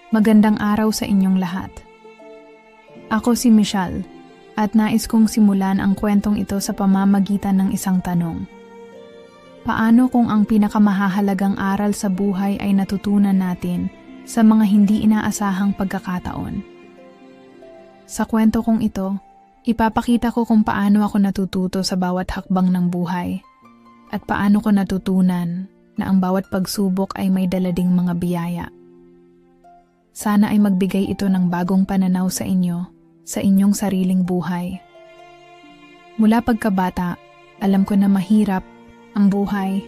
Magandang araw sa inyong lahat. Ako si Michelle at nais kong simulan ang kwentong ito sa pamamagitan ng isang tanong. Paano kung ang pinakamahahalagang aral sa buhay ay natutunan natin sa mga hindi inaasahang pagkakataon? Sa kwento kong ito, ipapakita ko kung paano ako natututo sa bawat hakbang ng buhay at paano ko natutunan na ang bawat pagsubok ay may dala ding mga biyaya. Sana ay magbigay ito ng bagong pananaw sa inyo, sa inyong sariling buhay. Mula pagkabata, alam ko na mahirap ang buhay.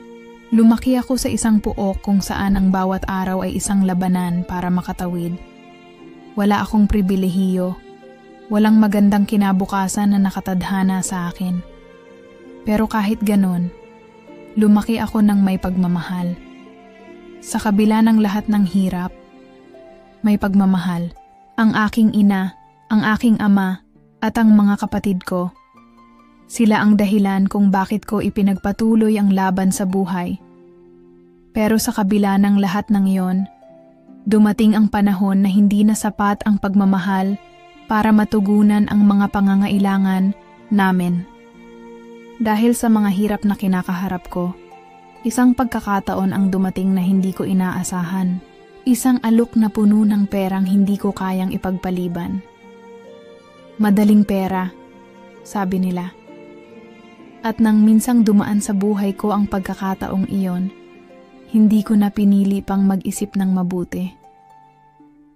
Lumaki ako sa isang puok kung saan ang bawat araw ay isang labanan para makatawid. Wala akong pribilehiyo. Walang magandang kinabukasan na nakatadhana sa akin. Pero kahit ganon, lumaki ako ng may pagmamahal. Sa kabila ng lahat ng hirap, may pagmamahal. Ang aking ina, ang aking ama, at ang mga kapatid ko. Sila ang dahilan kung bakit ko ipinagpatuloy ang laban sa buhay. Pero sa kabila ng lahat ng iyon, dumating ang panahon na hindi na sapat ang pagmamahal para matugunan ang mga pangangailangan namin. Dahil sa mga hirap na kinakaharap ko, isang pagkakataon ang dumating na hindi ko inaasahan. Isang alok na puno ng perang hindi ko kayang ipagpaliban. Madaling pera, sabi nila. At nang minsang dumaan sa buhay ko ang pagkakataong iyon, hindi ko na pinili pang mag-isip ng mabuti.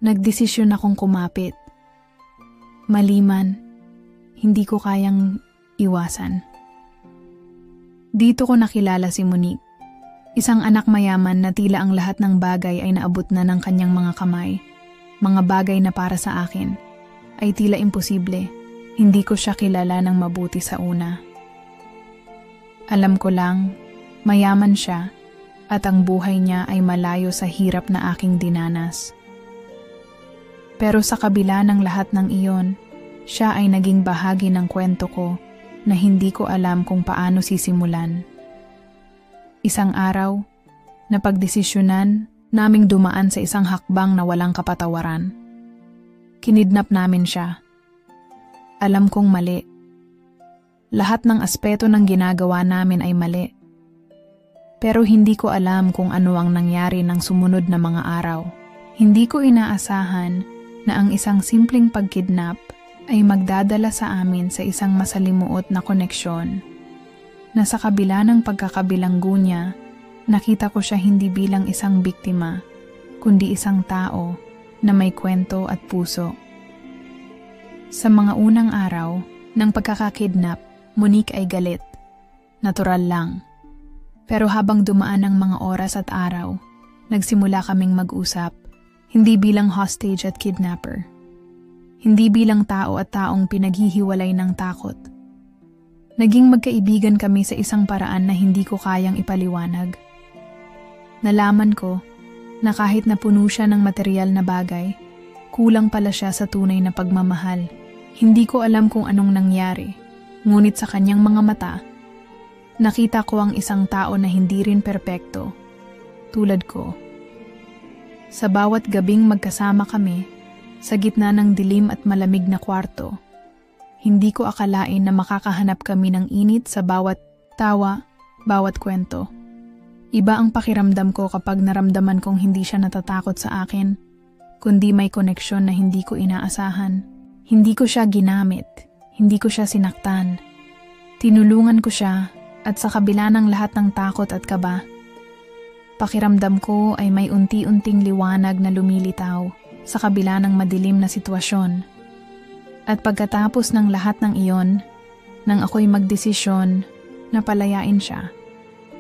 Nagdesisyon akong kumapit. Maliman, hindi ko kayang iwasan. Dito ko nakilala si Monique. Isang anak mayaman na tila ang lahat ng bagay ay naabot na ng kanyang mga kamay. Mga bagay na para sa akin ay tila imposible. Hindi ko siya kilala ng mabuti sa una. Alam ko lang, mayaman siya at ang buhay niya ay malayo sa hirap na aking dinanas. Pero sa kabila ng lahat ng iyon, siya ay naging bahagi ng kwento ko na hindi ko alam kung paano sisimulan. Isang araw, napagdesisyonan naming dumaan sa isang hakbang na walang kapatawaran. Kinidnap namin siya. Alam kong mali. Lahat ng aspeto ng ginagawa namin ay mali. Pero hindi ko alam kung ano ang nangyari ng sumunod na mga araw. Hindi ko inaasahan na ang isang simpleng pagkidnap ay magdadala sa amin sa isang masalimuot na koneksyon. Na sa kabila ng pagkakabilanggo niya, nakita ko siya hindi bilang isang biktima, kundi isang tao na may kwento at puso. Sa mga unang araw ng pagkakakidnap, Monique ay galit. Natural lang. Pero habang dumaan ang mga oras at araw, nagsimula kaming mag-usap, hindi bilang hostage at kidnapper. Hindi bilang tao at taong pinaghihiwalay ng takot. Naging magkaibigan kami sa isang paraan na hindi ko kayang ipaliwanag. Nalaman ko na kahit na puno siya ng material na bagay, kulang pala siya sa tunay na pagmamahal. Hindi ko alam kung anong nangyari, ngunit sa kanyang mga mata, nakita ko ang isang tao na hindi rin perpekto, tulad ko. Sa bawat gabing magkasama kami, sa gitna ng dilim at malamig na kwarto, hindi ko akalain na makakahanap kami ng init sa bawat tawa, bawat kwento. Iba ang pakiramdam ko kapag naramdaman kong hindi siya natatakot sa akin, kundi may koneksyon na hindi ko inaasahan. Hindi ko siya ginamit, hindi ko siya sinaktan. Tinulungan ko siya at sa kabila ng lahat ng takot at kaba, pakiramdam ko ay may unti-unting liwanag na lumilitaw sa kabila ng madilim na sitwasyon. At pagkatapos ng lahat ng iyon, nang ako'y magdesisyon na palayain siya,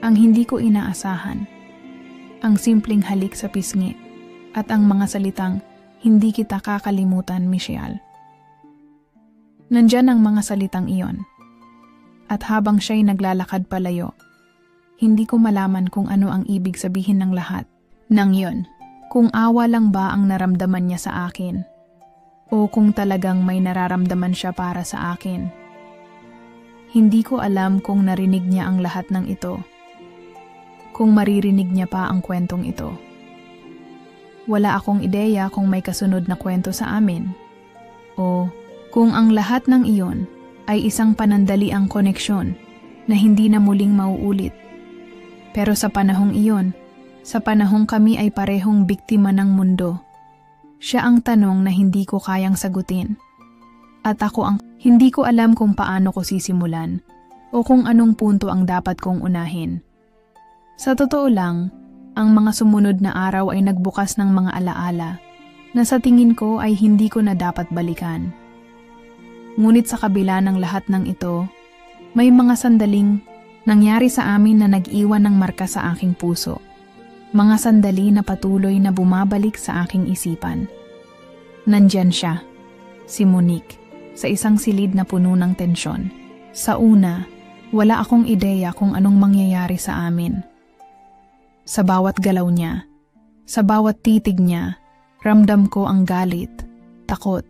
ang hindi ko inaasahan, ang simpleng halik sa pisngi at ang mga salitang hindi kita kakalimutan, Michelle. Nandyan ang mga salitang iyon. At habang siya'y naglalakad palayo, hindi ko malaman kung ano ang ibig sabihin ng lahat ng iyon. Kung awa lang ba ang naramdaman niya sa akin, o kung talagang may nararamdaman siya para sa akin. Hindi ko alam kung narinig niya ang lahat ng ito, kung maririnig niya pa ang kwentong ito. wala akong ideya kung may kasunod na kwento sa amin. O kung ang lahat ng iyon ay isang panandaliang koneksyon na hindi na muling mauulit. Pero sa panahong iyon, sa panahong kami ay parehong biktima ng mundo, siya ang tanong na hindi ko kayang sagutin. At ako ang hindi ko alam kung paano ko sisimulan o kung anong punto ang dapat kong unahin. Sa totoo lang, ang mga sumunod na araw ay nagbukas ng mga alaala na sa tingin ko ay hindi ko na dapat balikan. Ngunit sa kabila ng lahat ng ito, may mga sandaling nangyari sa amin na nag-iwan ng marka sa aking puso. Mga sandali na patuloy na bumabalik sa aking isipan. Nandyan siya, si Monique, sa isang silid na puno ng tensyon. Sa una, wala akong ideya kung anong mangyayari sa amin. Sa bawat galaw niya, sa bawat titig niya, ramdam ko ang galit, takot,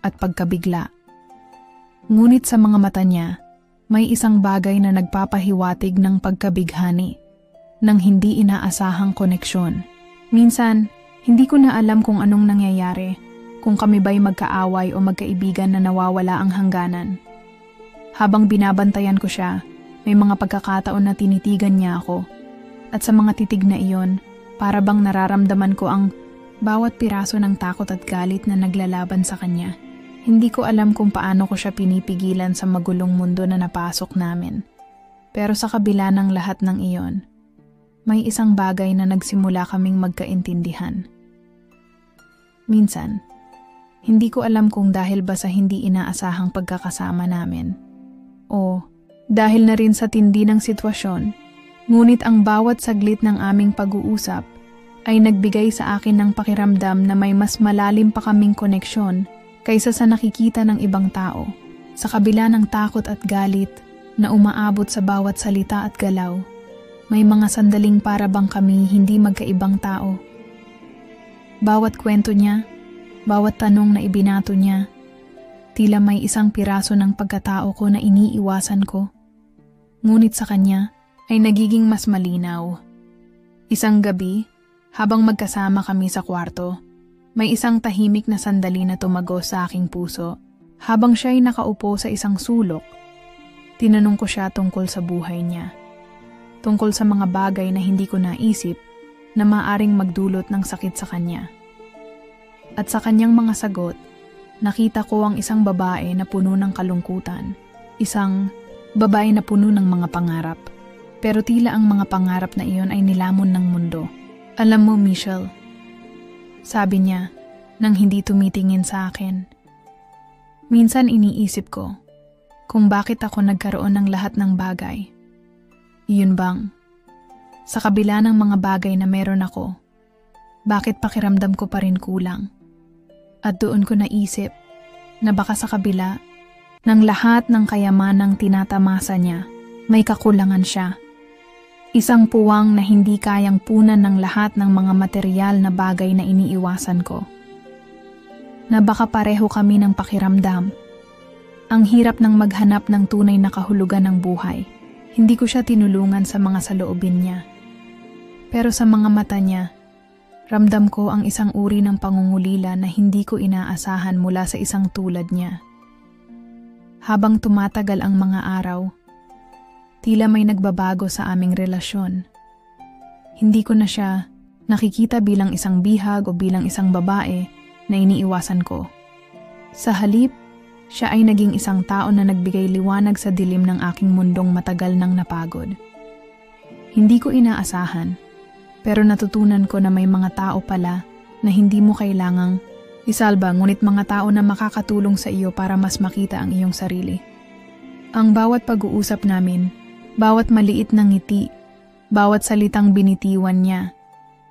at pagkabigla. Ngunit sa mga mata niya, may isang bagay na nagpapahiwatig ng pagkabighani, ng hindi inaasahang koneksyon. Minsan, hindi ko na alam kung anong nangyayari, kung kami ba'y magkaaway o magkaibigan na nawawala ang hangganan. Habang binabantayan ko siya, may mga pagkakataon na tinitigan niya ako. At sa mga titig na iyon, para bang nararamdaman ko ang bawat piraso ng takot at galit na naglalaban sa kanya. Hindi ko alam kung paano ko siya pinipigilan sa magulong mundo na napasok namin. Pero sa kabila ng lahat ng iyon, may isang bagay na nagsimula kaming magkaintindihan. Minsan, hindi ko alam kung dahil ba sa hindi inaasahang pagkakasama namin o dahil na rin sa tindi ng sitwasyon, ngunit ang bawat saglit ng aming pag-uusap ay nagbigay sa akin ng pakiramdam na may mas malalim pa kaming koneksyon kaysa sa nakikita ng ibang tao. Sa kabila ng takot at galit na umaabot sa bawat salita at galaw, may mga sandaling para bang kami hindi magkaibang tao. Bawat kwento niya, bawat tanong na ibinato niya, tila may isang piraso ng pagkatao ko na iniiwasan ko. Ngunit sa kanya, ay nagiging mas malinaw. Isang gabi, habang magkasama kami sa kwarto, may isang tahimik na sandali na tumagos sa aking puso. Habang siya'y nakaupo sa isang sulok, tinanong ko siya tungkol sa buhay niya. Tungkol sa mga bagay na hindi ko naisip na maaring magdulot ng sakit sa kanya. At sa kanyang mga sagot, nakita ko ang isang babae na puno ng kalungkutan. Isang babae na puno ng mga pangarap. Pero tila ang mga pangarap na iyon ay nilamon ng mundo. Alam mo, Michelle, sabi niya nang hindi tumitingin sa akin. Minsan iniisip ko kung bakit ako nagkaroon ng lahat ng bagay. Iyon bang, sa kabila ng mga bagay na meron ako, bakit pakiramdam ko pa rin kulang? At doon ko naisip na baka sa kabila ng lahat ng kayamanang tinatamasa niya, may kakulangan siya. Isang puwang na hindi kayang punan ng lahat ng mga material na bagay na iniiwasan ko. Na baka pareho kami ng pakiramdam. Ang hirap ng maghanap ng tunay na kahulugan ng buhay. Hindi ko siya tinulungan sa mga saloobin niya. Pero sa mga mata niya, ramdam ko ang isang uri ng pangungulila na hindi ko inaasahan mula sa isang tulad niya. Habang tumatagal ang mga araw, tila may nagbabago sa aming relasyon. Hindi ko na siya nakikita bilang isang bihag o bilang isang babae na iniiwasan ko. Sa halip, siya ay naging isang tao na nagbigay liwanag sa dilim ng aking mundong matagal nang napagod. Hindi ko inaasahan, pero natutunan ko na may mga tao pala na hindi mo kailangang isalba, ngunit mga tao na makakatulong sa iyo para mas makita ang iyong sarili. Ang bawat pag-uusap namin, bawat maliit na ngiti, bawat salitang binitiwan niya,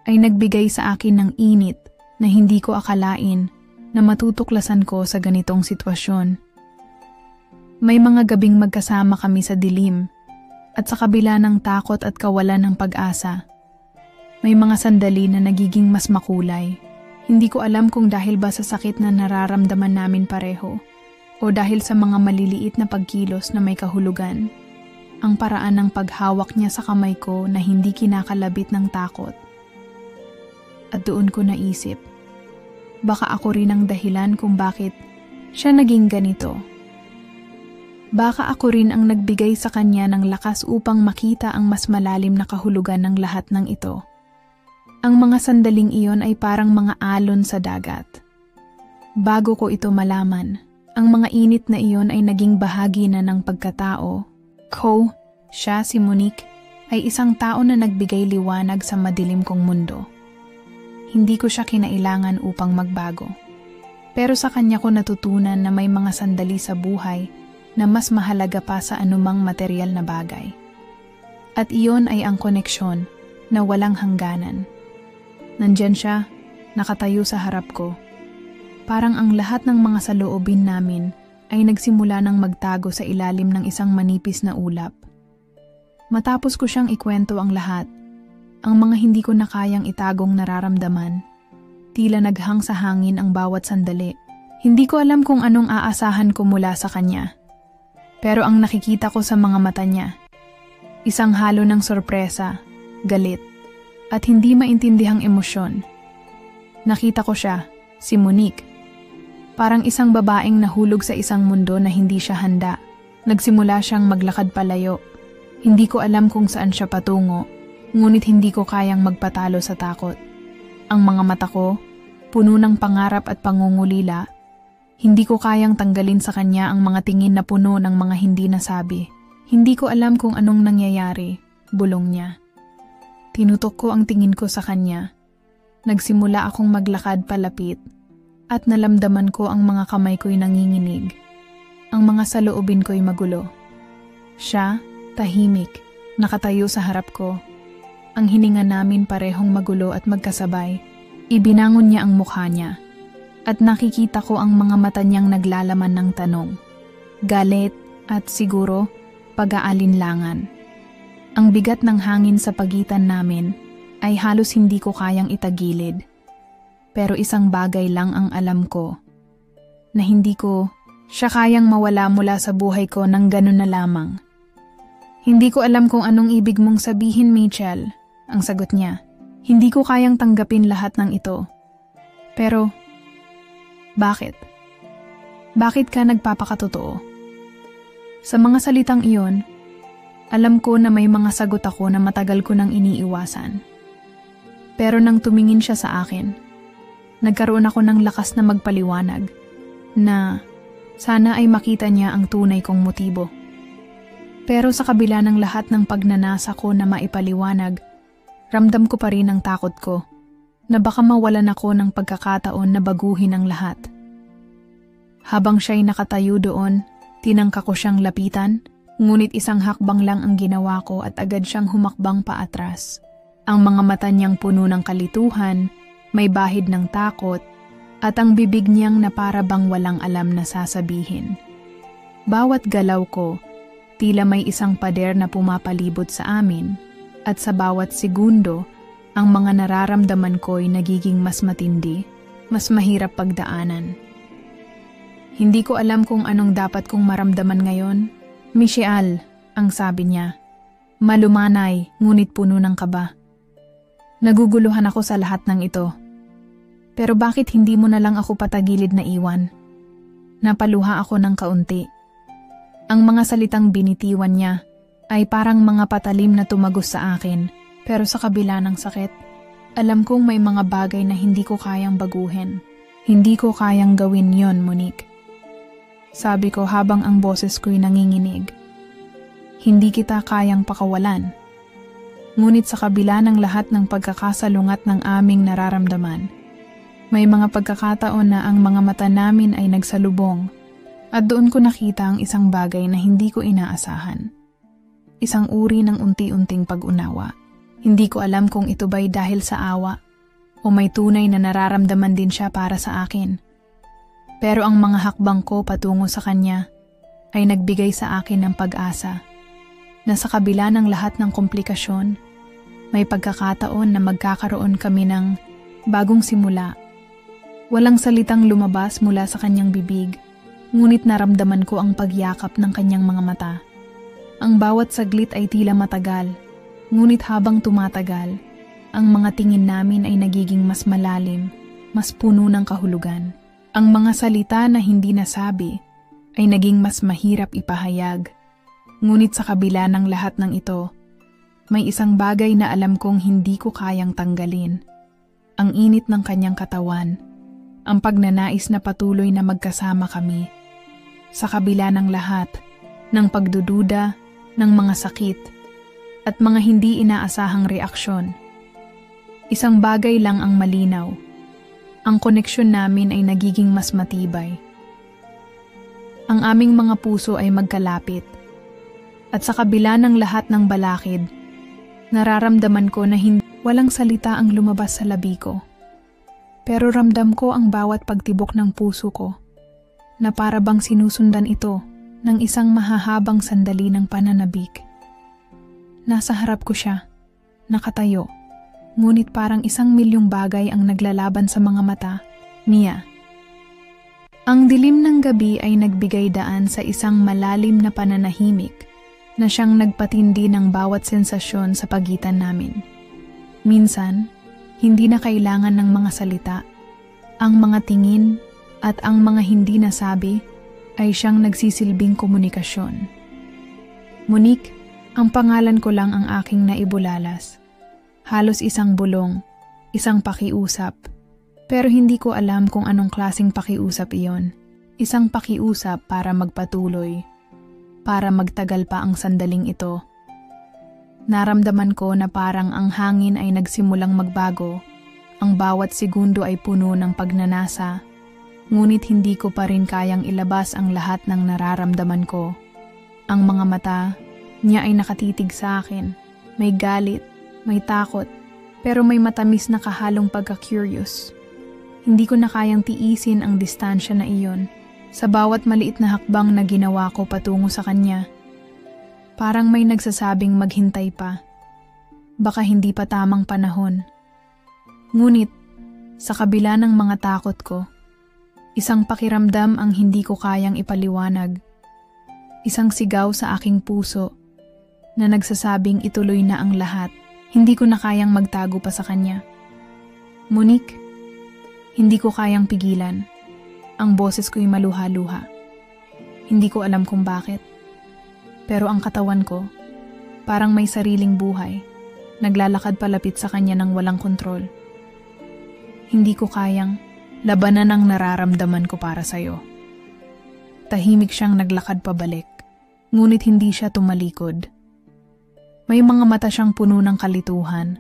ay nagbigay sa akin ng init na hindi ko akalain na matutuklasan ko sa ganitong sitwasyon. May mga gabing magkasama kami sa dilim, at sa kabila ng takot at kawalan ng pag-asa, may mga sandali na nagiging mas makulay. Hindi ko alam kung dahil ba sa sakit na nararamdaman namin pareho, o dahil sa mga maliliit na pagkilos na may kahulugan. Ang paraan ng paghawak niya sa kamay ko na hindi kinakalabit ng takot. At doon ko naisip, baka ako rin ang dahilan kung bakit siya naging ganito. Baka ako rin ang nagbigay sa kanya ng lakas upang makita ang mas malalim na kahulugan ng lahat ng ito. Ang mga sandaling iyon ay parang mga alon sa dagat. Bago ko ito malaman, ang mga init na iyon ay naging bahagi na ng pagkatao ko. Siya, si Monique, ay isang tao na nagbigay liwanag sa madilim kong mundo. Hindi ko siya kinailangan upang magbago. Pero sa kanya ko natutunan na may mga sandali sa buhay na mas mahalaga pa sa anumang material na bagay. At iyon ay ang koneksyon na walang hangganan. Nandyan siya, nakatayo sa harap ko. Parang ang lahat ng mga saloobin namin ay nagsimula ng magtago sa ilalim ng isang manipis na ulap. Matapos ko siyang ikwento ang lahat, ang mga hindi ko na kayang itagong nararamdaman, tila naghang sa hangin ang bawat sandali. Hindi ko alam kung anong aasahan ko mula sa kanya. Pero ang nakikita ko sa mga mata niya, isang halo ng sorpresa, galit, at hindi maintindihang emosyon. Nakita ko siya, si Monique. Parang isang babaeng nahulog sa isang mundo na hindi siya handa. Nagsimula siyang maglakad palayo. Hindi ko alam kung saan siya patungo, ngunit hindi ko kayang magpatalo sa takot. Ang mga mata ko, puno ng pangarap at pangungulila. Hindi ko kayang tanggalin sa kanya ang mga tingin na puno ng mga hindi nasabi. Hindi ko alam kung anong nangyayari, bulong niya. Tinutok ko ang tingin ko sa kanya. Nagsimula akong maglakad palapit at nalamdaman ko ang mga kamay ko'y nanginginig. Ang mga saloobin ko'y magulo. Siya, tahimik, nakatayo sa harap ko. Ang hininga namin parehong magulo at magkasabay. Ibinangon niya ang mukha niya. At nakikita ko ang mga mata niyang naglalaman ng tanong. Galit at siguro pag-aalinlangan. Ang bigat ng hangin sa pagitan namin ay halos hindi ko kayang itagilid. Pero isang bagay lang ang alam ko. Na hindi ko siya kayang mawala mula sa buhay ko ng ganun na lamang. Hindi ko alam kung anong ibig mong sabihin, Michelle. Ang sagot niya. Hindi ko kayang tanggapin lahat ng ito. Pero bakit? Bakit ka nagpapakatotoo? Sa mga salitang iyon, alam ko na may mga sagot ako na matagal ko nang iniiwasan. Pero nang tumingin siya sa akin, nagkaroon ako ng lakas na magpaliwanag na sana ay makita niya ang tunay kong motibo. Pero sa kabila ng lahat ng pagnanasa ko na maipaliwanag, ramdam ko pa rin ang takot ko na baka mawalan ako ng pagkakataon na baguhin ang lahat. Habang siya'y nakatayo doon, tinangka ko siyang lapitan, ngunit isang hakbang lang ang ginawa ko at agad siyang humakbang paatras. Ang mga mata niyang puno ng kalituhan, may bahid ng takot, at ang bibig niyang na para bang walang alam na sasabihin. Bawat galaw ko, tila may isang pader na pumapalibot sa amin, at sa bawat segundo, ang mga nararamdaman ko'y nagiging mas matindi, mas mahirap pagdaanan. Hindi ko alam kung anong dapat kong maramdaman ngayon. Michelle, ang sabi niya. Malumanay, ngunit puno ng kaba. Naguguluhan ako sa lahat ng ito. Pero bakit hindi mo na lang ako patagilid na iwan? Napaluha ako ng kaunti. Ang mga salitang binitiwan niya ay parang mga patalim na tumagos sa akin. Pero sa kabila ng sakit, alam kong may mga bagay na hindi ko kayang baguhin. Hindi ko kayang gawin yon, Monique. Sabi ko habang ang boses ko'y nanginginig. Hindi kita kayang pakawalan. Ngunit sa kabila ng lahat ng pagkakasalungat ng aming nararamdaman, may mga pagkakataon na ang mga mata namin ay nagsalubong at doon ko nakita ang isang bagay na hindi ko inaasahan. Isang uri ng unti-unting pag-unawa. Hindi ko alam kung ito ba'y dahil sa awa o may tunay na nararamdaman din siya para sa akin. Pero ang mga hakbang ko patungo sa kanya ay nagbigay sa akin ng pag-asa na sa kabila ng lahat ng komplikasyon, may pagkakataon na magkakaroon kami ng bagong simula. Walang salitang lumabas mula sa kanyang bibig, ngunit naramdaman ko ang pagyakap ng kanyang mga mata. Ang bawat saglit ay tila matagal, ngunit habang tumatagal, Ang mga tingin namin ay nagiging mas malalim, mas puno ng kahulugan. Ang mga salita na hindi nasabi ay naging mas mahirap ipahayag. Ngunit sa kabila ng lahat ng ito, may isang bagay na alam kong hindi ko kayang tanggalin. Ang init ng kanyang katawan, ang pagnanais na patuloy na magkasama kami. Sa kabila ng lahat, ng pagdududa, ng mga sakit, at mga hindi inaasahang reaksyon. Isang bagay lang ang malinaw. Ang koneksyon namin ay nagiging mas matibay. Ang aming mga puso ay magkalapit. At sa kabila ng lahat ng balakid, nararamdaman ko na walang salita ang lumabas sa labi ko. Pero ramdam ko ang bawat pagtibok ng puso ko, na para bang sinusundan ito ng isang mahahabang sandali ng pananabik. Nasa harap ko siya, nakatayo, ngunit parang 1,000,000 bagay ang naglalaban sa mga mata niya. Ang dilim ng gabi ay nagbigay daan sa isang malalim na pananahimik na siyang nagpatindi ng bawat sensasyon sa pagitan namin. Minsan, hindi na kailangan ng mga salita. Ang mga tingin at ang mga hindi nasabi ay siyang nagsisilbing komunikasyon. Monique, ang pangalan ko lang ang aking naibulalas. Halos isang bulong, isang pakiusap. Pero hindi ko alam kung anong klaseng pakiusap iyon. Isang pakiusap para magpatuloy, para magtagal pa ang sandaling ito. Naramdaman ko na parang ang hangin ay nagsimulang magbago. Ang bawat segundo ay puno ng pagnanasa. Ngunit hindi ko pa rin kayang ilabas ang lahat ng nararamdaman ko. Ang mga mata niya ay nakatitig sa akin. May galit, may takot, pero may matamis na kahalong pagka-curious. Hindi ko na kayang tiisin ang distansya na iyon sa bawat maliit na hakbang na ginawa ko patungo sa kanya. Parang may nagsasabing maghintay pa. Baka hindi pa tamang panahon. Ngunit, sa kabila ng mga takot ko, isang pakiramdam ang hindi ko kayang ipaliwanag. Isang sigaw sa aking puso na nagsasabing ituloy na ang lahat. Hindi ko na kayang magtago pa sa kanya. Monique, hindi ko kayang pigilan. Ang boses ko'y maluha-luha. Hindi ko alam kung bakit. Pero ang katawan ko, parang may sariling buhay. Naglalakad palapit sa kanya ng walang kontrol. Hindi ko kayang labanan ang nararamdaman ko para sa'yo. Tahimik siyang naglakad pabalik, ngunit hindi siya tumalikod. May mga mata siyang puno ng kalituhan,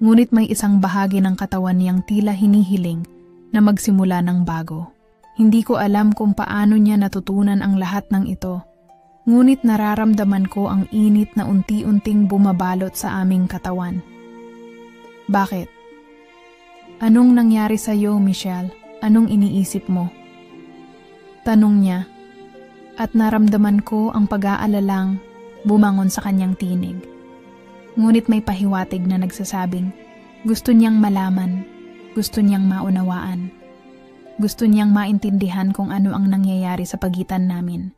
ngunit may isang bahagi ng katawan niyang tila hinihiling na magsimula ng bago. Hindi ko alam kung paano niya natutunan ang lahat ng ito, ngunit nararamdaman ko ang init na unti-unting bumabalot sa aming katawan. Bakit? Anong nangyari sa'yo, Michelle? Anong iniisip mo? Tanong niya, at naramdaman ko ang pag-aalalang bumangon sa kanyang tinig. Ngunit may pahiwatig na nagsasabing, gusto niyang malaman, gusto niyang maunawaan, gusto niyang maintindihan kung ano ang nangyayari sa pagitan namin.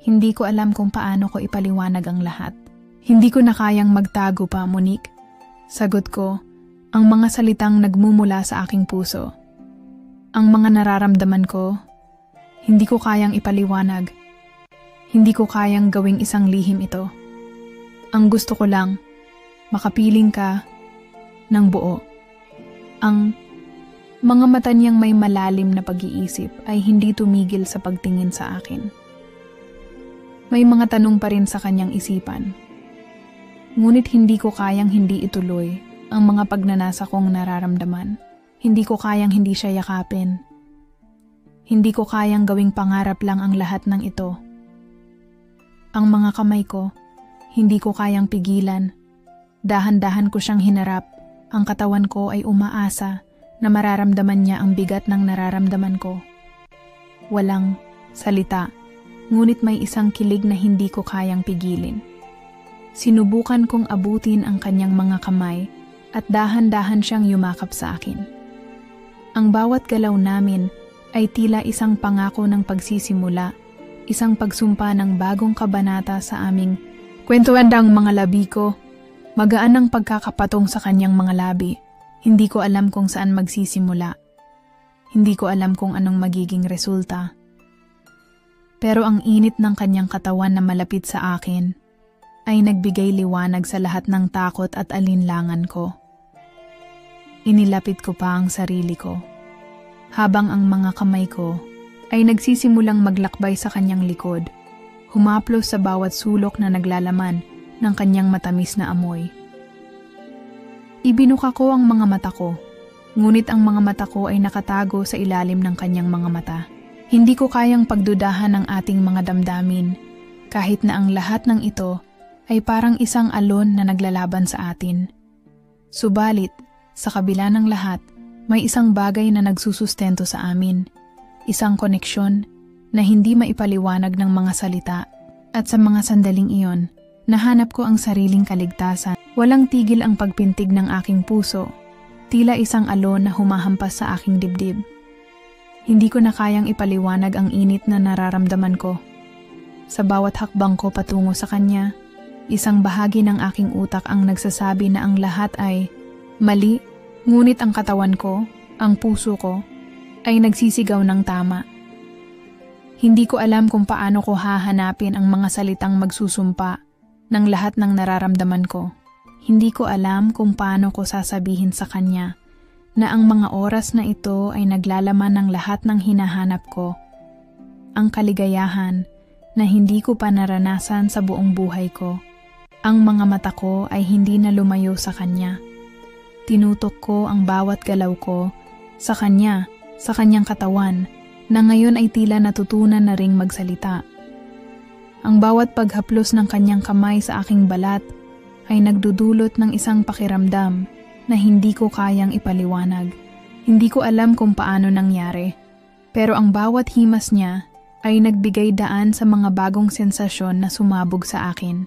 Hindi ko alam kung paano ko ipaliwanag ang lahat. Hindi ko na kayang magtago pa, Monique. Sagot ko, ang mga salitang nagmumula sa aking puso. Ang mga nararamdaman ko, hindi ko kayang ipaliwanag. Hindi ko kayang gawing isang lihim ito. Ang gusto ko lang, makapiling ka ng buo. Ang mga mata niyang may malalim na pag-iisip ay hindi tumigil sa pagtingin sa akin. May mga tanong pa rin sa kanyang isipan. Ngunit hindi ko kayang hindi ituloy ang mga pagnanasa kong nararamdaman. Hindi ko kayang hindi siya yakapin. Hindi ko kayang gawing pangarap lang ang lahat ng ito. Ang mga kamay ko, hindi ko kayang pigilan. Dahan-dahan ko siyang hinarap. Ang katawan ko ay umaasa na mararamdaman niya ang bigat ng nararamdaman ko. Walang salita, ngunit may isang kilig na hindi ko kayang pigilin. Sinubukan kong abutin ang kanyang mga kamay at dahan-dahan siyang yumakap sa akin. Ang bawat galaw namin ay tila isang pangako ng pagsisimula, isang pagsumpa ng bagong kabanata sa aming kwentuhan ng mga labi ko. Magaan ang pagkakapatong sa kanyang mga labi. Hindi ko alam kung saan magsisimula. Hindi ko alam kung anong magiging resulta. Pero ang init ng kanyang katawan na malapit sa akin ay nagbigay liwanag sa lahat ng takot at alinlangan ko. Inilapit ko pa ang sarili ko, habang ang mga kamay ko ay nagsisimulang maglakbay sa kanyang likod, humaplos sa bawat sulok na naglalaman ng kanyang matamis na amoy. Ibinuka ko ang mga mata ko, ngunit ang mga mata ko ay nakatago sa ilalim ng kanyang mga mata. Hindi ko kayang pagdudahan ang ating mga damdamin, kahit na ang lahat ng ito ay parang isang alon na naglalaban sa atin. Subalit, sa kabila ng lahat, may isang bagay na nagsusustento sa amin. Isang koneksyon na hindi maipaliwanag ng mga salita. At sa mga sandaling iyon, nahanap ko ang sariling kaligtasan. Walang tigil ang pagpintig ng aking puso. Tila isang alon na humahampas sa aking dibdib. Hindi ko na kayang ipaliwanag ang init na nararamdaman ko. Sa bawat hakbang ko patungo sa kanya, isang bahagi ng aking utak ang nagsasabi na ang lahat ay mali, ngunit ang katawan ko, ang puso ko, ay nagsisigaw ng tama. Hindi ko alam kung paano ko hahanapin ang mga salitang magsusumpa ng lahat ng nararamdaman ko. Hindi ko alam kung paano ko sasabihin sa kanya na ang mga oras na ito ay naglalaman ng lahat ng hinahanap ko. Ang kaligayahan na hindi ko pa naranasan sa buong buhay ko. Ang mga mata ko ay hindi na lumayo sa kanya. Tinutok ko ang bawat galaw ko sa kanya, sa kanyang katawan, na ngayon ay tila natutunan na ring magsalita. Ang bawat paghaplos ng kanyang kamay sa aking balat ay nagdudulot ng isang pakiramdam na hindi ko kayang ipaliwanag. Hindi ko alam kung paano nangyari, pero ang bawat himas niya ay nagbigay daan sa mga bagong sensasyon na sumabog sa akin.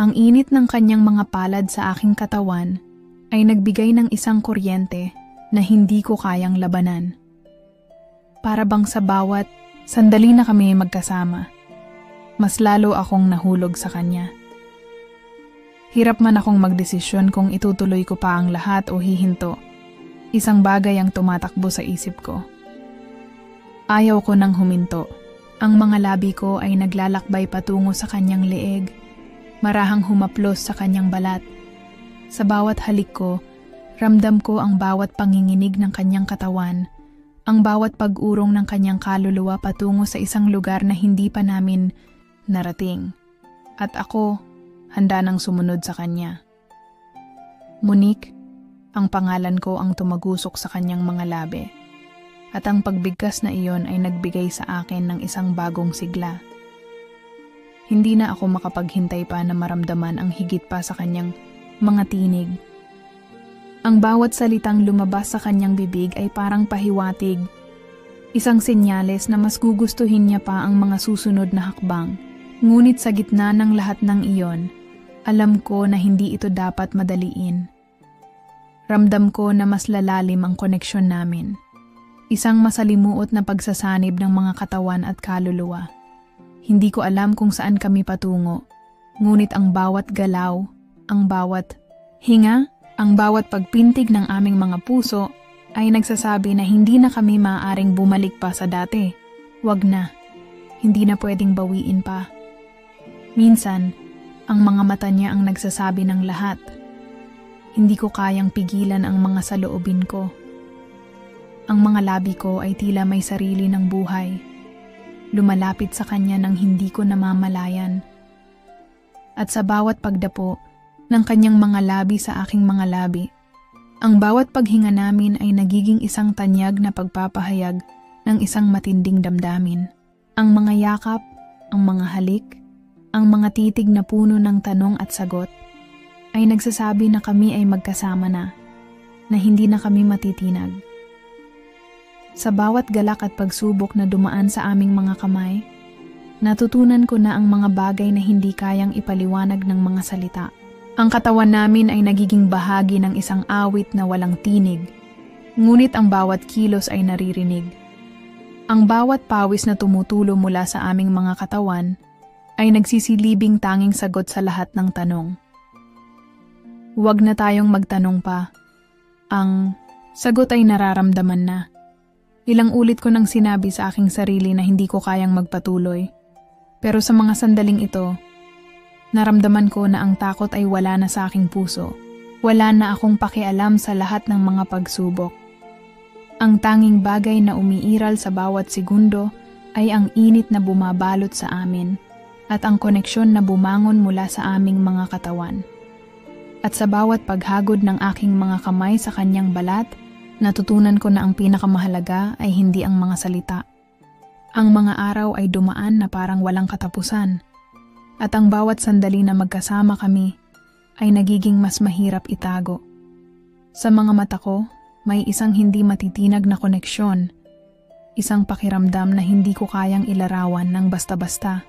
Ang init ng kanyang mga palad sa aking katawan ay nagbigay ng isang kuryente na hindi ko kayang labanan. Para bang sa bawat sandali na kami magkasama, mas lalo akong nahulog sa kanya. Hirap man akong magdesisyon kung itutuloy ko pa ang lahat o hihinto. Isang bagay ang tumatakbo sa isip ko. Ayaw ko nang huminto. Ang mga labi ko ay naglalakbay patungo sa kanyang leeg, marahang humaplos sa kanyang balat. Sa bawat halik ko, ramdam ko ang bawat panginginig ng kanyang katawan, ang bawat pag-urong ng kanyang kaluluwa patungo sa isang lugar na hindi pa namin narating. At ako, handa nang sumunod sa kanya. Monique, ang pangalan ko ang tumagusok sa kanyang mga labi. At ang pagbigkas na iyon ay nagbigay sa akin ng isang bagong sigla. Hindi na ako makapaghintay pa na maramdaman ang higit pa sa kanyang mga tinig. Ang bawat salitang lumabas sa kanyang bibig ay parang pahiwatig. Isang senyales na mas gugustuhin niya pa ang mga susunod na hakbang. Ngunit sa gitna ng lahat ng iyon, alam ko na hindi ito dapat madaliin. Ramdam ko na mas lalalim ang koneksyon namin. Isang masalimuot na pagsasanib ng mga katawan at kaluluwa. Hindi ko alam kung saan kami patungo, ngunit ang bawat galaw, ang bawat hinga, ang bawat pagpintig ng aming mga puso ay nagsasabi na hindi na kami maaaring bumalik pa sa dati. Wag na. Hindi na pwedeng bawiin pa. Minsan, ang mga mata niya ang nagsasabi ng lahat. Hindi ko kayang pigilan ang mga saloobin ko. Ang mga labi ko ay tila may sarili ng buhay. Lumalapit sa kanya nang hindi ko namamalayan. At sa bawat pagdapo ng kanyang mga labi sa aking mga labi, ang bawat paghinga namin ay nagiging isang tanyag na pagpapahayag ng isang matinding damdamin. Ang mga yakap, ang mga halik, ang mga titig na puno ng tanong at sagot ay nagsasabi na kami ay magkasama na hindi na kami matitinag. Sa bawat galak at pagsubok na dumaan sa aming mga kamay, natutunan ko na ang mga bagay na hindi kayang ipaliwanag ng mga salita. Ang katawan namin ay nagiging bahagi ng isang awit na walang tinig, ngunit ang bawat kilos ay naririnig. Ang bawat pawis na tumutulo mula sa aming mga katawan ay nagsisilibing tanging sagot sa lahat ng tanong. Huwag na tayong magtanong pa. Ang sagot ay nararamdaman na. Ilang ulit ko nang sinabi sa aking sarili na hindi ko kayang magpatuloy. Pero sa mga sandaling ito, naramdaman ko na ang takot ay wala na sa aking puso. Wala na akong pakialam sa lahat ng mga pagsubok. Ang tanging bagay na umiiral sa bawat segundo ay ang init na bumabalot sa amin at ang koneksyon na bumangon mula sa aming mga katawan. At sa bawat paghagod ng aking mga kamay sa kanyang balat, natutunan ko na ang pinakamahalaga ay hindi ang mga salita. Ang mga araw ay dumaan na parang walang katapusan. At ang bawat sandali na magkasama kami ay nagiging mas mahirap itago. Sa mga mata ko, may isang hindi matitinag na koneksyon. Isang pakiramdam na hindi ko kayang ilarawan ng basta-basta.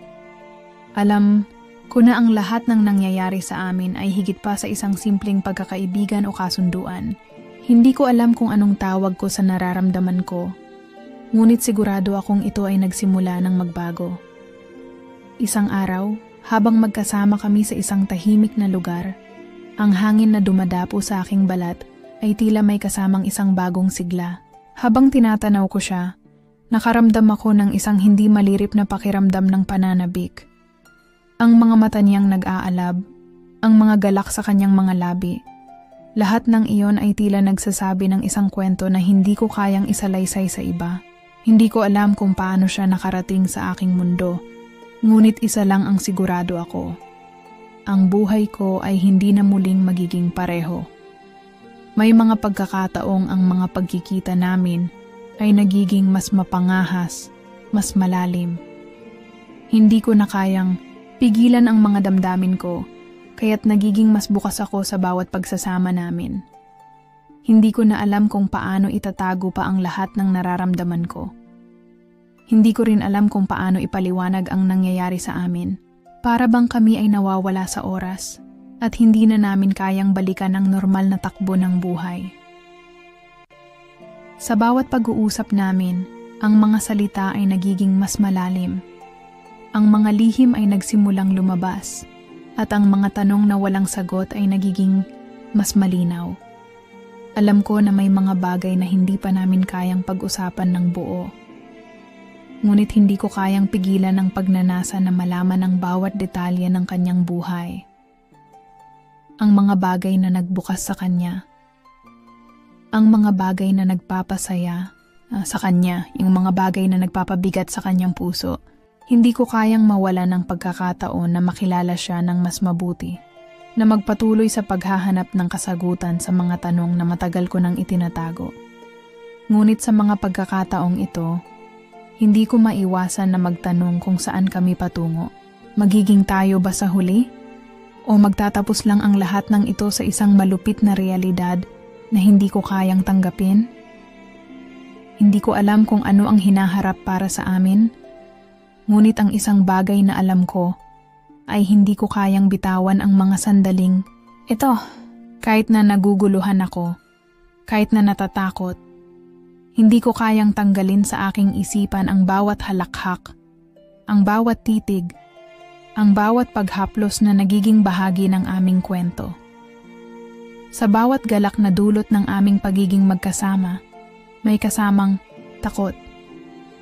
Alam ko na ang lahat ng nangyayari sa amin ay higit pa sa isang simpleng pagkakaibigan o kasunduan. Hindi ko alam kung anong tawag ko sa nararamdaman ko. Ngunit sigurado akong ito ay nagsimula ng magbago. Isang araw, habang magkasama kami sa isang tahimik na lugar, ang hangin na dumadapo sa aking balat ay tila may kasamang isang bagong sigla. Habang tinatanaw ko siya, nakaramdam ako ng isang hindi malirip na pakiramdam ng pananabik. Ang mga mata niyang nag-aalab, ang mga galak sa kanyang mga labi. Lahat ng iyon ay tila nagsasabi ng isang kwento na hindi ko kayang isalaysay sa iba. Hindi ko alam kung paano siya nakarating sa aking mundo, ngunit isa lang ang sigurado ako. Ang buhay ko ay hindi na muling magiging pareho. May mga pagkakataong ang mga pagkikita namin ay nagiging mas mapangahas, mas malalim. Hindi ko na kayang pigilan ang mga damdamin ko, kaya't nagiging mas bukas ako sa bawat pagsasama namin. Hindi ko na alam kung paano itatago pa ang lahat ng nararamdaman ko. Hindi ko rin alam kung paano ipaliwanag ang nangyayari sa amin. Para bang kami ay nawawala sa oras at hindi na namin kayang balikan ang normal na takbo ng buhay. Sa bawat pag-uusap namin, ang mga salita ay nagiging mas malalim. Ang mga lihim ay nagsimulang lumabas at ang mga tanong na walang sagot ay nagiging mas malinaw. Alam ko na may mga bagay na hindi pa namin kayang pag-usapan ng buo. Ngunit hindi ko kayang pigilan ang pagnanasa na malaman ang bawat detalye ng kanyang buhay. Ang mga bagay na nagbukas sa kanya. Ang mga bagay na nagpapasaya sa kanya, yung mga bagay na nagpapabigat sa kanyang puso. Hindi ko kayang mawala ng pagkakataon na makilala siya ng mas mabuti, na magpatuloy sa paghahanap ng kasagutan sa mga tanong na matagal ko nang itinatago. Ngunit sa mga pagkakataong ito, hindi ko maiwasan na magtanong kung saan kami patungo. Magiging tayo ba sa huli? O magtatapos lang ang lahat ng ito sa isang malupit na realidad na hindi ko kayang tanggapin? Hindi ko alam kung ano ang hinaharap para sa amin. Ngunit ang isang bagay na alam ko ay hindi ko kayang bitawan ang mga sandaling ito. Kahit na naguguluhan ako, kahit na natatakot, hindi ko kayang tanggalin sa aking isipan ang bawat halakhak, ang bawat titig, ang bawat paghaplos na nagiging bahagi ng aming kwento. Sa bawat galak na dulot ng aming pagiging magkasama, may kasamang takot.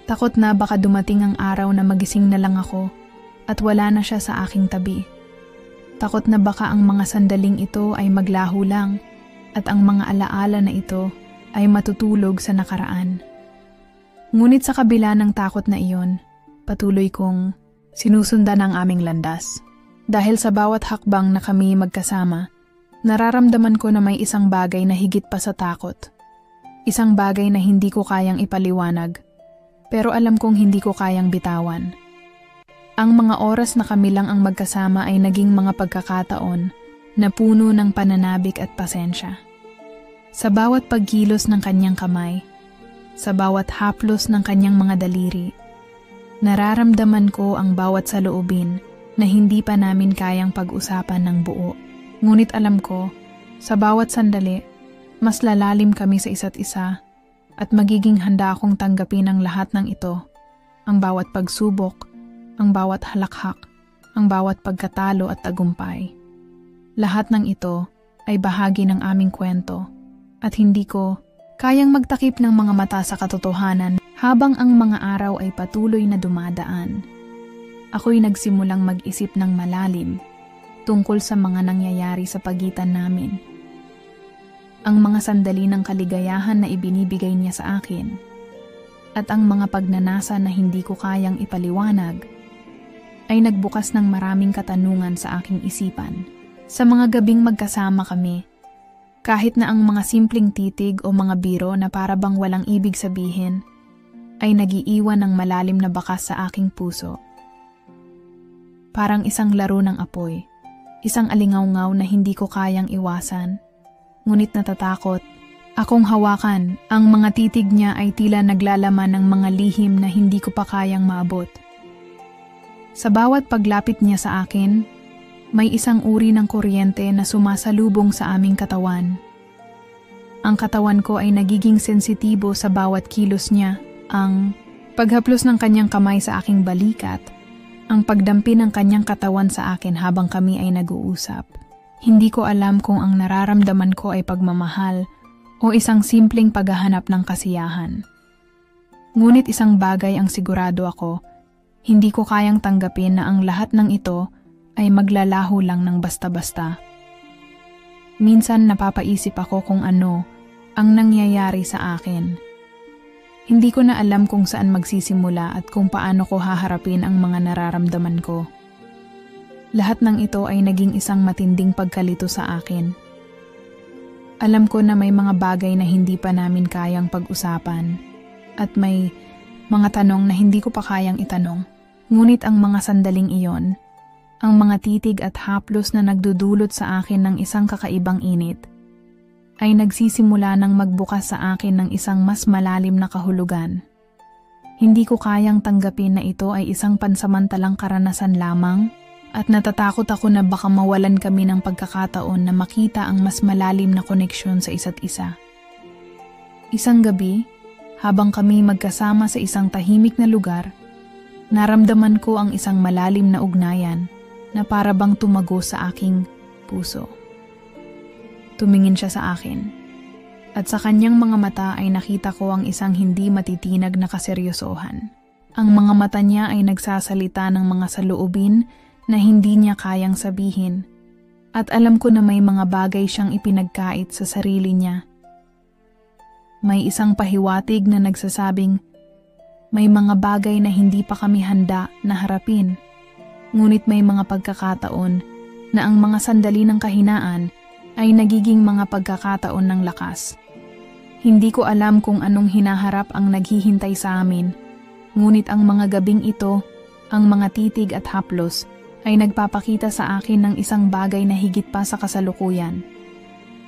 Takot na baka dumating ang araw na magising na lang ako at wala na siya sa aking tabi. Takot na baka ang mga sandaling ito ay maglaho lang at ang mga alaala na ito ay matutulog sa nakaraan. Ngunit sa kabila ng takot na iyon, patuloy kong sinusundan ang aming landas. Dahil sa bawat hakbang na kami magkasama, nararamdaman ko na may isang bagay na higit pa sa takot. Isang bagay na hindi ko kayang ipaliwanag, pero alam kong hindi ko kayang bitawan. Ang mga oras na kami lang ang magkasama ay naging mga pagkakataon na puno ng pananabik at pasensya. Sa bawat pagkilos ng kanyang kamay, sa bawat haplos ng kanyang mga daliri, nararamdaman ko ang bawat saloobin na hindi pa namin kayang pag-usapan ng buo. Ngunit alam ko, sa bawat sandali, mas lalalim kami sa isa't isa at magiging handa akong tanggapin ang lahat ng ito, ang bawat pagsubok, ang bawat halakhak, ang bawat pagkatalo at tagumpay. Lahat ng ito ay bahagi ng aming kwento at hindi ko kayang magtakip ng mga mata sa katotohanan habang ang mga araw ay patuloy na dumadaan. Ako'y nagsimulang mag-isip ng malalim tungkol sa mga nangyayari sa pagitan namin. Ang mga sandali ng kaligayahan na ibinibigay niya sa akin at ang mga pagnanasa na hindi ko kayang ipaliwanag ay nagbukas ng maraming katanungan sa aking isipan. Sa mga gabing magkasama kami, kahit na ang mga simpleng titig o mga biro na para bang walang ibig sabihin ay nagiiwan ng malalim na bakas sa aking puso. Parang isang laro ng apoy, isang alingaw-ngaw na hindi ko kayang iwasan, ngunit natatakot akong hawakan. Ang mga titig niya ay tila naglalaman ng mga lihim na hindi ko pa kayang maabot. Sa bawat paglapit niya sa akin, may isang uri ng kuryente na sumasalubong sa aming katawan. Ang katawan ko ay nagiging sensitibo sa bawat kilos niya, ang paghaplos ng kanyang kamay sa aking balikat, ang pagdampi ng kanyang katawan sa akin habang kami ay nag-uusap. Hindi ko alam kung ang nararamdaman ko ay pagmamahal o isang simpleng paghahanap ng kasiyahan. Ngunit isang bagay ang sigurado ako, hindi ko kayang tanggapin na ang lahat ng ito ay maglalaho lang ng basta-basta. Minsan napapaisip ako kung ano ang nangyayari sa akin. Hindi ko na alam kung saan magsisimula at kung paano ko haharapin ang mga nararamdaman ko. Lahat ng ito ay naging isang matinding pagkalito sa akin. Alam ko na may mga bagay na hindi pa namin kayang pag-usapan at may mga tanong na hindi ko pa kayang itanong. Ngunit ang mga sandaling iyon, ang mga titig at haplos na nagdudulot sa akin ng isang kakaibang init, ay nagsisimula ng magbukas sa akin ng isang mas malalim na kahulugan. Hindi ko kayang tanggapin na ito ay isang pansamantalang karanasan lamang at natatakot ako na baka mawalan kami ng pagkakataon na makita ang mas malalim na koneksyon sa isa't isa. Isang gabi, habang kami magkasama sa isang tahimik na lugar, naramdaman ko ang isang malalim na ugnayan na para bang tumago sa aking puso. Tumingin siya sa akin, at sa kanyang mga mata ay nakita ko ang isang hindi matitinag na kaseryosohan. Ang mga mata niya ay nagsasalita ng mga saloobin na hindi niya kayang sabihin, at alam ko na may mga bagay siyang ipinagkait sa sarili niya. May isang pahiwatig na nagsasabing, may mga bagay na hindi pa kami handa na harapin. Ngunit may mga pagkakataon na ang mga sandali ng kahinaan ay nagiging mga pagkakataon ng lakas. Hindi ko alam kung anong hinaharap ang naghihintay sa amin, ngunit ang mga gabing ito, ang mga titig at haplos, ay nagpapakita sa akin ng isang bagay na higit pa sa kasalukuyan.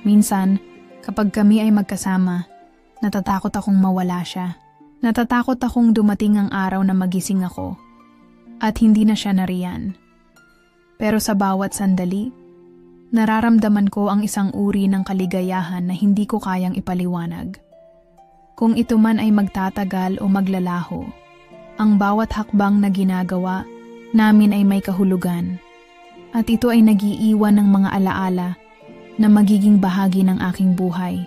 Minsan, kapag kami ay magkasama, natatakot akong mawala siya. Natatakot akong dumating ang araw na magising ako at hindi na siya nariyan. Pero sa bawat sandali, nararamdaman ko ang isang uri ng kaligayahan na hindi ko kayang ipaliwanag. Kung ito man ay magtatagal o maglalaho, ang bawat hakbang na ginagawa namin ay may kahulugan. At ito ay nagiiwan ng mga alaala na magiging bahagi ng aking buhay.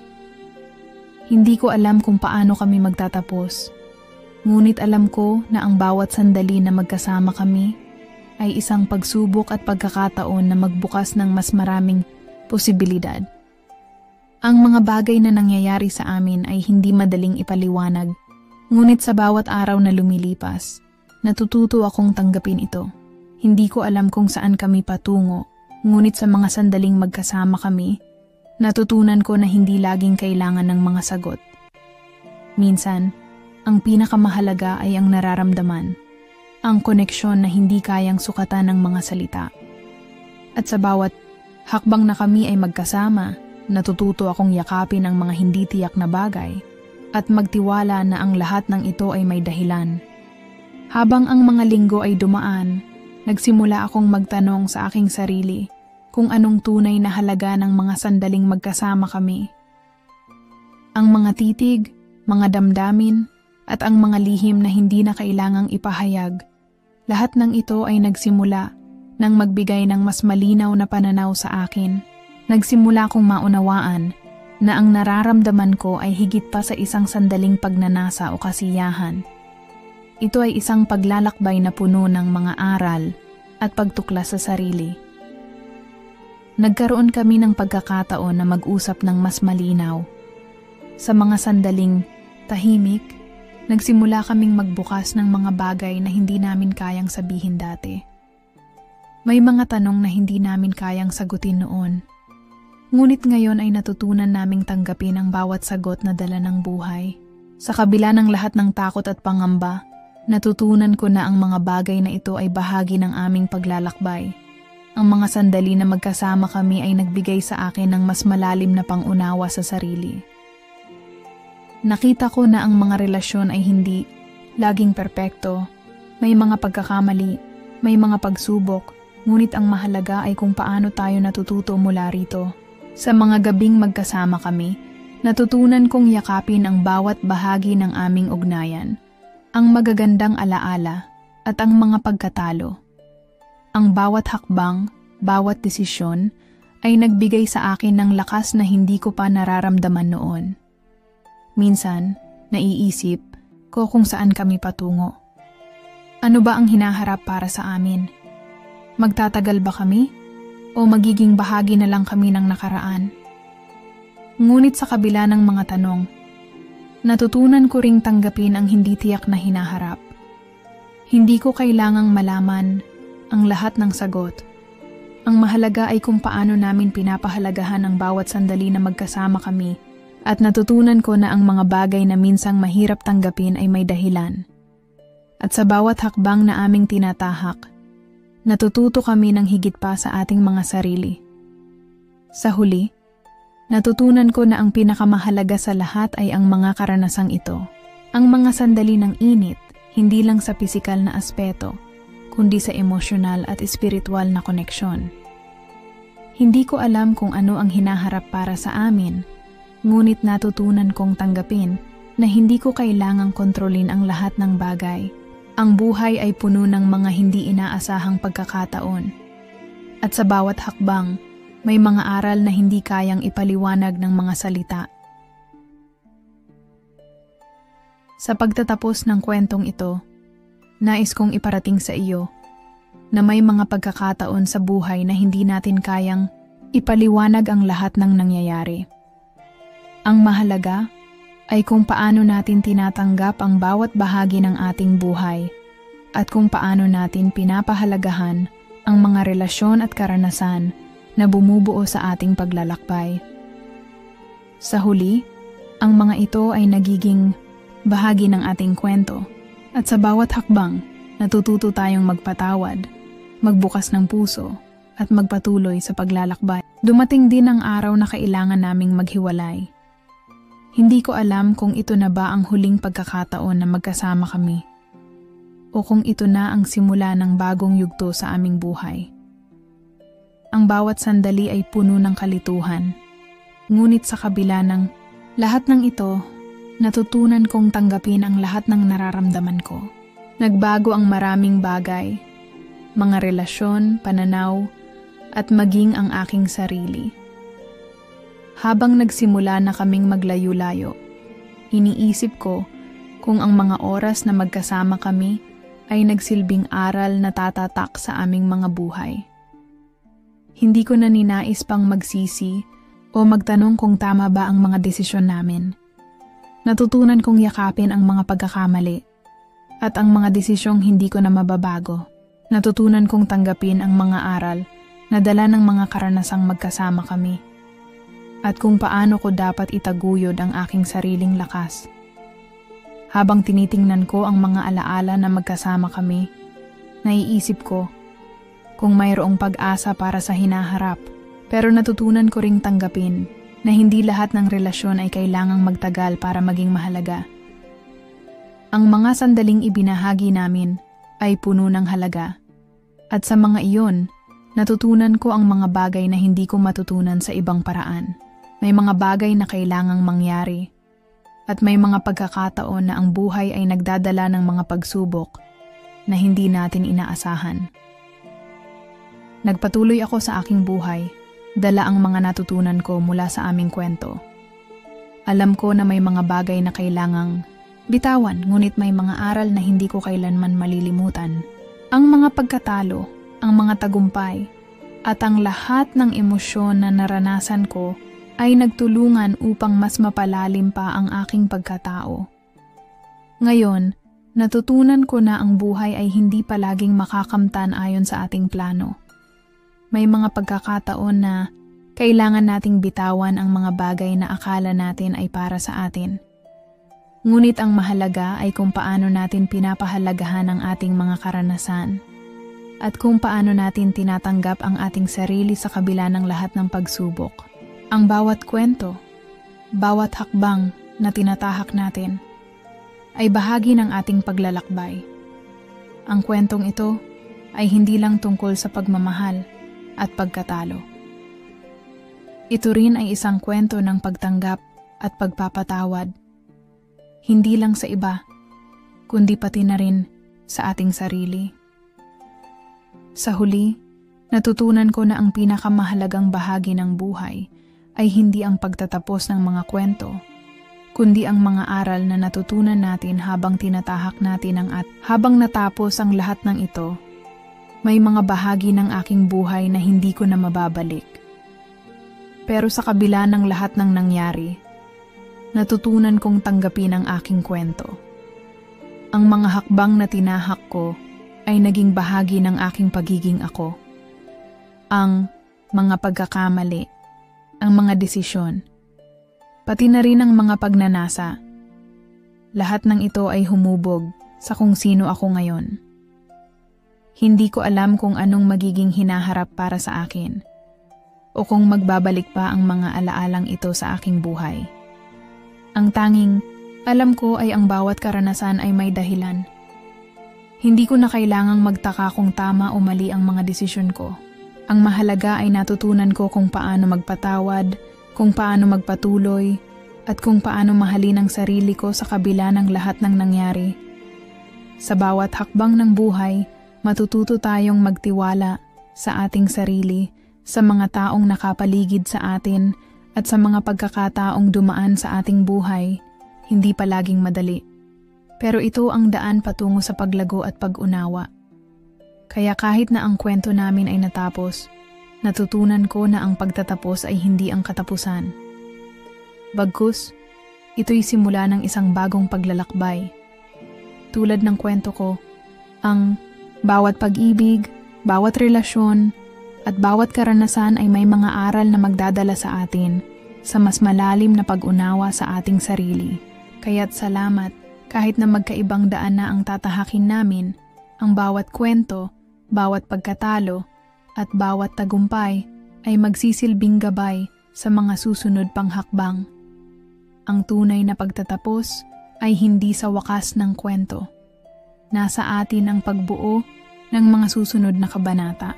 Hindi ko alam kung paano kami magtatapos. Ngunit alam ko na ang bawat sandali na magkasama kami ay isang pagsubok at pagkakataon na magbukas ng mas maraming posibilidad. Ang mga bagay na nangyayari sa amin ay hindi madaling ipaliwanag, ngunit sa bawat araw na lumilipas, natututo akong tanggapin ito. Hindi ko alam kung saan kami patungo, ngunit sa mga sandaling magkasama kami, natutunan ko na hindi laging kailangan ng mga sagot. Minsan, ang pinakamahalaga ay ang nararamdaman, ang koneksyon na hindi kayang sukatan ng mga salita. At sa bawat hakbang na kami ay magkasama, natututo akong yakapin ang mga hindi tiyak na bagay at magtiwala na ang lahat ng ito ay may dahilan. Habang ang mga linggo ay dumaan, nagsimula akong magtanong sa aking sarili kung anong tunay na halaga ng mga sandaling magkasama kami. Ang mga titig, mga damdamin, at ang mga lihim na hindi na kailangang ipahayag, lahat ng ito ay nagsimula nang magbigay ng mas malinaw na pananaw sa akin. Nagsimula kong maunawaan na ang nararamdaman ko ay higit pa sa isang sandaling pagnanasa o kasiyahan. Ito ay isang paglalakbay na puno ng mga aral at pagtuklas sa sarili. Nagkaroon kami ng pagkakataon na mag-usap ng mas malinaw. Sa mga sandaling tahimik, nagsimula kaming magbukas ng mga bagay na hindi namin kayang sabihin dati. May mga tanong na hindi namin kayang sagutin noon. Ngunit ngayon ay natutunan naming tanggapin ang bawat sagot na dala ng buhay. Sa kabila ng lahat ng takot at pangamba, natutunan ko na ang mga bagay na ito ay bahagi ng aming paglalakbay. Ang mga sandali na magkasama kami ay nagbigay sa akin ng mas malalim na pangunawa sa sarili. Nakita ko na ang mga relasyon ay hindi laging perpekto. May mga pagkakamali, may mga pagsubok, ngunit ang mahalaga ay kung paano tayo natututo mula rito. Sa mga gabing magkasama kami, natutunan kong yakapin ang bawat bahagi ng aming ugnayan, ang magagandang alaala at ang mga pagkatalo. Ang bawat hakbang, bawat desisyon ay nagbigay sa akin ng lakas na hindi ko pa nararamdaman noon. Minsan, naiisip ko kung saan kami patungo. Ano ba ang hinaharap para sa amin? Magtatagal ba kami? O magiging bahagi na lang kami ng nakaraan? Ngunit sa kabila ng mga tanong, natutunan ko ring tanggapin ang hindi tiyak na hinaharap. Hindi ko kailangang malaman ang lahat ng sagot. Ang mahalaga ay kung paano namin pinapahalagahan ang bawat sandali na magkasama kami, at natutunan ko na ang mga bagay na minsang mahirap tanggapin ay may dahilan. At sa bawat hakbang na aming tinatahak, natututo kami ng higit pa sa ating mga sarili. Sa huli, natutunan ko na ang pinakamahalaga sa lahat ay ang mga karanasang ito. Ang mga sandali ng init, hindi lang sa pisikal na aspeto, kundi sa emosyonal at espiritual na koneksyon. Hindi ko alam kung ano ang hinaharap para sa amin, ngunit natutunan kong tanggapin na hindi ko kailangang kontrolin ang lahat ng bagay. Ang buhay ay puno ng mga hindi inaasahang pagkakataon. At sa bawat hakbang, may mga aral na hindi kayang ipaliwanag ng mga salita. Sa pagtatapos ng kwentong ito, nais kong iparating sa iyo na may mga pagkakataon sa buhay na hindi natin kayang ipaliwanag ang lahat ng nangyayari. Ang mahalaga ay kung paano natin tinatanggap ang bawat bahagi ng ating buhay at kung paano natin pinapahalagahan ang mga relasyon at karanasan na bumubuo sa ating paglalakbay. Sa huli, ang mga ito ay nagiging bahagi ng ating kwento. At sa bawat hakbang, natututo tayong magpatawad, magbukas ng puso, at magpatuloy sa paglalakbay. Dumating din ang araw na kailangan naming maghiwalay. Hindi ko alam kung ito na ba ang huling pagkakataon na magkasama kami, o kung ito na ang simula ng bagong yugto sa aming buhay. Ang bawat sandali ay puno ng kalituhan, ngunit sa kabila ng lahat ng ito, natutunan kong tanggapin ang lahat ng nararamdaman ko. Nagbago ang maraming bagay, mga relasyon, pananaw, at maging ang aking sarili. Habang nagsimula na kaming maglayo-layo, iniisip ko kung ang mga oras na magkasama kami ay nagsilbing aral na tatatak sa aming mga buhay. Hindi ko na ninais pang magsisi o magtanong kung tama ba ang mga desisyon namin. Natutunan kong yakapin ang mga pagkakamali at ang mga desisyong hindi ko na mababago. Natutunan kong tanggapin ang mga aral na dala ng mga karanasang magkasama kami at kung paano ko dapat itaguyod ang aking sariling lakas. Habang tinitingnan ko ang mga alaala na magkasama kami, naiisip ko kung mayroong pag-asa para sa hinaharap, pero natutunan ko ring tanggapin na hindi lahat ng relasyon ay kailangang magtagal para maging mahalaga. Ang mga sandaling ibinahagi namin ay puno ng halaga. At sa mga iyon, natutunan ko ang mga bagay na hindi ko matutunan sa ibang paraan. May mga bagay na kailangang mangyari. At may mga pagkakataon na ang buhay ay nagdadala ng mga pagsubok na hindi natin inaasahan. Nagpatuloy ako sa aking buhay, Dala ang mga natutunan ko mula sa aming kwento. Alam ko na may mga bagay na kailangang bitawan, ngunit may mga aral na hindi ko kailanman malilimutan. Ang mga pagkatalo, ang mga tagumpay, at ang lahat ng emosyon na naranasan ko ay nagtulungan upang mas mapalalim pa ang aking pagkatao. Ngayon, natutunan ko na ang buhay ay hindi palaging makakamtan ayon sa ating plano. May mga pagkakataon na kailangan nating bitawan ang mga bagay na akala natin ay para sa atin. Ngunit ang mahalaga ay kung paano natin pinapahalagahan ang ating mga karanasan at kung paano natin tinatanggap ang ating sarili sa kabila ng lahat ng pagsubok. Ang bawat kwento, bawat hakbang na tinatahak natin ay bahagi ng ating paglalakbay. Ang kwentong ito ay hindi lang tungkol sa pagmamahal at pagkatalo. Ito rin ay isang kwento ng pagtanggap at pagpapatawad, hindi lang sa iba, kundi pati na rin sa ating sarili. Sa huli, natutunan ko na ang pinakamahalagang bahagi ng buhay ay hindi ang pagtatapos ng mga kwento, kundi ang mga aral na natutunan natin habang tinatahak natin habang natapos ang lahat ng ito. May mga bahagi ng aking buhay na hindi ko na mababalik. Pero sa kabila ng lahat ng nangyari, natutunan kong tanggapin ang aking kwento. Ang mga hakbang na tinahak ko ay naging bahagi ng aking pagiging ako. Ang mga pagkakamali, ang mga desisyon, pati na rin ang mga pagnanasa. Lahat ng ito ay humubog sa kung sino ako ngayon. Hindi ko alam kung anong magiging hinaharap para sa akin o kung magbabalik pa ang mga alaalang ito sa aking buhay. Ang tanging alam ko ay ang bawat karanasan ay may dahilan. Hindi ko na kailangang magtaka kung tama o mali ang mga desisyon ko. Ang mahalaga ay natutunan ko kung paano magpatawad, kung paano magpatuloy, at kung paano mahalin ang sarili ko sa kabila ng lahat ng nangyari. Sa bawat hakbang ng buhay, matututo tayong magtiwala sa ating sarili, sa mga taong nakapaligid sa atin, at sa mga pagkakataong dumaan sa ating buhay, hindi palaging madali. Pero ito ang daan patungo sa paglago at pag-unawa. Kaya kahit na ang kwento namin ay natapos, natutunan ko na ang pagtatapos ay hindi ang katapusan. Bagkus, ito'y simula ng isang bagong paglalakbay. Tulad ng kwento ko, ang bawat pag-ibig, bawat relasyon, at bawat karanasan ay may mga aral na magdadala sa atin sa mas malalim na pag-unawa sa ating sarili. Kaya't salamat, kahit na magkaibang daan na ang tatahakin namin, ang bawat kwento, bawat pagkatalo, at bawat tagumpay ay magsisilbing gabay sa mga susunod pang hakbang. Ang tunay na pagtatapos ay hindi sa wakas ng kwento. Nasa atin ang pagbuo ng mga susunod na kabanata,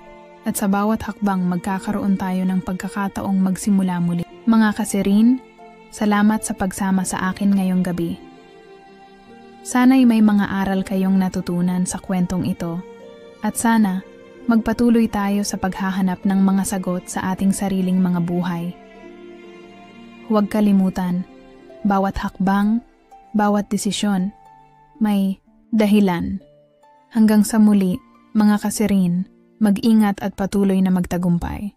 at sa bawat hakbang magkakaroon tayo ng pagkakataong magsimula muli. Mga kasirin, salamat sa pagsama sa akin ngayong gabi. Sana'y may mga aral kayong natutunan sa kwentong ito, at sana magpatuloy tayo sa paghahanap ng mga sagot sa ating sariling mga buhay. Huwag kalimutan, bawat hakbang, bawat desisyon, may dahilan. Hanggang sa muli, mga kasirin, mag-ingat at patuloy na magtagumpay.